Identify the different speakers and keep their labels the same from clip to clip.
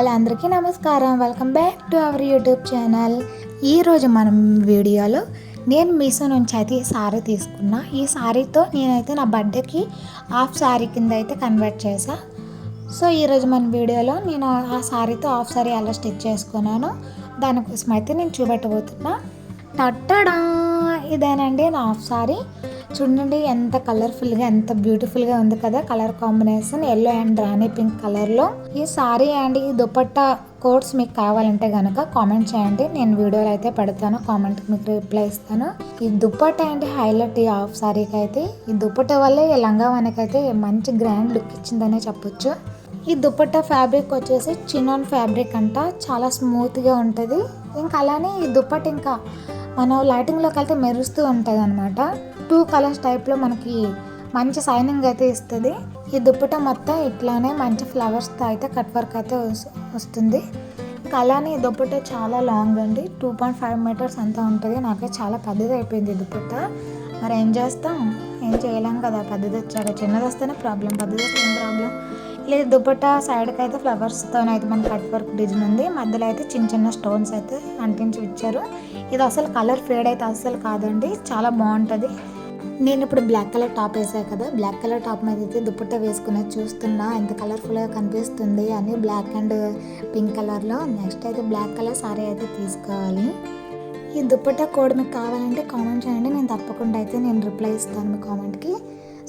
Speaker 1: All అందరికీ నమస్కారం. Welcome back to our YouTube channel. ఈరోజు మనం వీడియోలో నేను మీషో నుంచి అయితే సారీ తీసుకున్నా. ఈ సారీతో నేనైతే నా బర్త్డేకి హాఫ్ సారీ కింద అయితే కన్వర్ట్ చేసా. సో ఈరోజు మన వీడియోలో నేను ఆ సారీతో హాఫ్ సారీ ఎలా స్టిచ్ చేసుకున్నాను దానికోసం అయితే నేను చూపెట్టబోతున్నా. టట్టడా, ఇదేనండి నా హాఫ్ సారీ. చూడండి ఎంత కలర్ఫుల్గా, ఎంత బ్యూటిఫుల్గా ఉంది కదా. Colour combination yellow and Rani pink కలర్లో. ఈ సారీ అండ్ ఈ దుపట్టా కోడ్స్ మీకు కావాలంటే కనుక కామెంట్ చేయండి, నేను వీడియోలో అయితే పెడతాను, కామెంట్కి మీకు రిప్లై ఇస్తాను. ఈ దుపట్టా అండ్ హైలైట్ ఈ హాఫ్ సారీకి అయితే, ఈ దుపట్టా వల్లే ఈ లంగావానికి మంచి గ్రాండ్ లుక్ ఇచ్చిందనే చెప్పొచ్చు. ఈ దుపట్టా ఫ్యాబ్రిక్ వచ్చేసి చినాన్ ఫ్యాబ్రిక్ అంట, చాలా స్మూత్గా ఉంటుంది. ఇంకా అలానే ఈ దుపట్టా ఇంకా మనం లైటింగ్లోకి వెళ్తే మెరుస్తూ ఉంటుంది అనమాట. 2 కలర్స్ టైప్లో మనకి మంచి సైనింగ్ అయితే ఇస్తుంది. ఈ దుప్పట మొత్తం ఇట్లానే మంచి ఫ్లవర్స్తో అయితే కట్ వర్క్ అయితే వస్తుంది. ఇంకా అలానే ఈ దుప్పట చాలా లాంగ్ అండి, 2.5 మీటర్స్ అంతా ఉంటుంది. నాకే చాలా పెద్దది అయిపోయింది ఈ దుప్పట. మరి ఏం చేస్తాం, ఏం చేయలేం కదా. పెద్దది వచ్చాక చిన్నది వస్తేనే ప్రాబ్లం, పెద్దది వస్తే ఏం ప్రాబ్లం. లేదు దుపట్టా సైడ్కి అయితే ఫ్లవర్స్తో అయితే మన కట్ వర్క్ డిజైన్ ఉంది. మధ్యలో అయితే చిన్న చిన్న స్టోన్స్ అయితే అంటించి ఇచ్చారు. ఇది అసలు కలర్ ఫేడ్ అయితే అస్సలు కాదండి, చాలా బాగుంటుంది. నేను ఇప్పుడు బ్లాక్ కలర్ టాప్ వేసాను కదా, బ్లాక్ కలర్ టాప్ మీద అయితే దుపట్టా వేసుకుని చూస్తున్నా ఎంత కలర్ఫుల్గా కనిపిస్తుంది అని, బ్లాక్ అండ్ పింక్ కలర్లో. నెక్స్ట్ అయితే బ్లాక్ కలర్ సారీ అయితే తీసుకోవాలి. ఈ దుపట్టా కోడ్ మీకు కావాలంటే కామెంట్ చేయండి, నేను తప్పకుండా అయితే నేను రిప్లై ఇస్తాను మీ కామెంట్కి.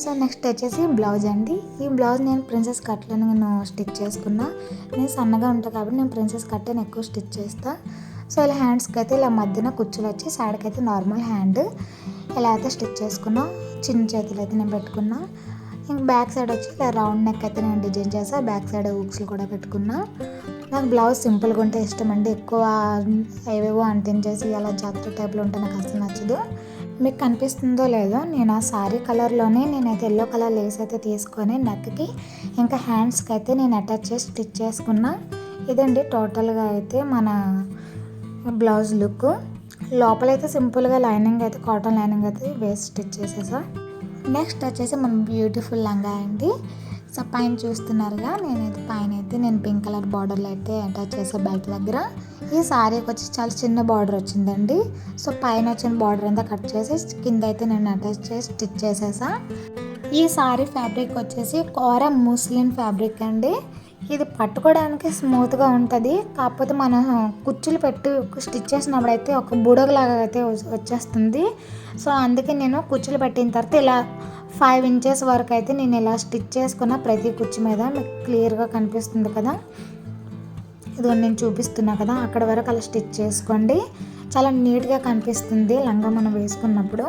Speaker 1: సో నెక్స్ట్ వచ్చేసి బ్లౌజ్ అండి. ఈ బ్లౌజ్ నేను ప్రిన్సెస్ కట్లో నేను స్టిచ్ చేసుకున్నా. నేను సన్నగా ఉంటాను కాబట్టి నేను ప్రిన్సెస్ కట్ నేను ఎక్కువ స్టిచ్ చేస్తాను. సో ఇలా హ్యాండ్స్కి అయితే ఇలా మధ్యన కుచ్చులు వచ్చి సైడ్కి అయితే నార్మల్ హ్యాండ్ ఇలా అయితే స్టిచ్ చేసుకున్నా. చిన్న చేతులు అయితే నేను పెట్టుకున్నా. ఇంక బ్యాక్ సైడ్ వచ్చి ఇలా రౌండ్ నెక్ అయితే నేను డిజైన్ చేస్తాను. బ్యాక్ సైడ్ హుక్స్లు కూడా పెట్టుకున్నా. నాకు బ్లౌజ్ సింపుల్గా ఉంటే ఇష్టం అండి, ఎక్కువ ఏవేవో అంటించేసి అలా జాతర టైప్లో ఉంటే నాకు అసలు నచ్చదు. మీకు కనిపిస్తుందో లేదో, నేను ఆ సారీ కలర్లోనే నేనైతే ఎల్లో కలర్ లేస్ అయితే తీసుకొని నెక్కి ఇంకా హ్యాండ్స్కి అయితే నేను అటాచ్ చేసి స్టిచ్ చేసుకున్నా. ఇదండి టోటల్గా అయితే మన బ్లౌజ్ లుక్. లోపలైతే సింపుల్గా లైనింగ్ అయితే కాటన్ లైనింగ్ అయితే వేసి స్టిచ్ చేసేసా. నెక్స్ట్ వచ్చేసి మన బ్యూటిఫుల్ లంగా అండి. సో పైన చూస్తున్నారుగా, నేనైతే పైన అయితే నేను పింక్ కలర్ బార్డర్లో అయితే అటాచ్ చేసాను బెల్ట్ దగ్గర. ఈ సారీకి వచ్చి చాలా చిన్న బార్డర్ వచ్చిందండి. సో పైన వచ్చిన బార్డర్ అంతా కట్ చేసి కింద అయితే నేను అటాచ్ చేసి స్టిచ్ చేసేసా. ఈ సారీ ఫ్యాబ్రిక్ వచ్చేసి కోరా ముస్లిన్ ఫ్యాబ్రిక్ అండి. ఇది పట్టుకోవడానికి స్మూత్గా ఉంటుంది, కాకపోతే మనం కుచ్చులు పెట్టి స్టిచ్ చేసినప్పుడు అయితే ఒక బుడగలాగా అయితే వచ్చేస్తుంది. సో అందుకే నేను కుచ్చులు పెట్టిన తర్వాత ఇలా 5 ఇంచెస్ వరకు అయితే నేను ఇలా స్టిచ్ చేసుకున్న ప్రతి కుచ్చు మీద మీకు క్లియర్గా కనిపిస్తుంది కదా. ఇదిగో నేను చూపిస్తున్నా కదా, అక్కడ వరకు అలా స్టిచ్ చేసుకోండి, చాలా నీట్గా కనిపిస్తుంది లంగా మనం వేసుకున్నప్పుడు.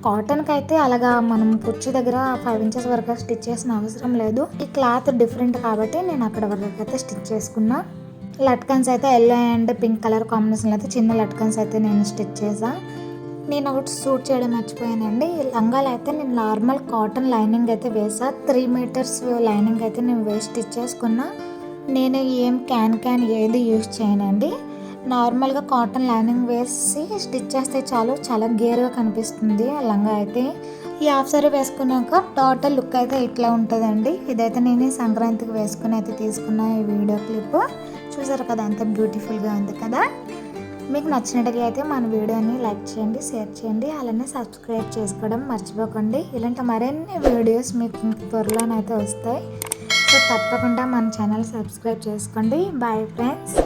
Speaker 1: కాటన్కి అయితే అలాగా మనం కుర్చీ దగ్గర 5 ఇంచెస్ వరకు స్టిచ్ చేసిన అవసరం లేదు. ఈ క్లాత్ డిఫరెంట్ కాబట్టి నేను అక్కడ వరకు అయితే స్టిచ్ చేసుకున్నా. లట్కన్స్ అయితే ఎల్లో అండ్ పింక్ కలర్ కాంబినేషన్లో అయితే చిన్న లట్కన్స్ అయితే నేను స్టిచ్ చేసా. నేను ఒకటి సూట్ చేయడం మర్చిపోయానండి. ఈ లంగాలు అయితే నేను నార్మల్ కాటన్ లైనింగ్ అయితే వేసా. 3 మీటర్స్ లైనింగ్ అయితే నేను వేసి స్టిచ్ చేసుకున్నా. నేను ఏం క్యాన్ ఏది యూజ్ చేయనండి, నార్మల్గా కాటన్ లైనింగ్ వేసి స్టిచ్ చేస్తే చాలు, చాలా గేర్గా కనిపిస్తుంది ఆ లంగా అయితే. ఈ హాఫ్ సారీ వేసుకున్నాక టోటల్ లుక్ అయితే ఇట్లా ఉంటుందండి. ఇదైతే నేను సంక్రాంతికి వేసుకుని అయితే తీసుకున్న ఈ వీడియో క్లిప్. చూసారు కదా ఎంత బ్యూటిఫుల్గా ఉంది కదా. మీకు నచ్చినట్టుగా అయితే మన వీడియోని లైక్ చేయండి, షేర్ చేయండి, అలానే సబ్స్క్రైబ్ చేసుకోవడం మర్చిపోకండి. ఇలాంటి మరిన్ని వీడియోస్ మీకు త్వరలోనైతే వస్తాయి. సో తప్పకుండా మన ఛానల్ సబ్స్క్రైబ్ చేసుకోండి. Bye friends.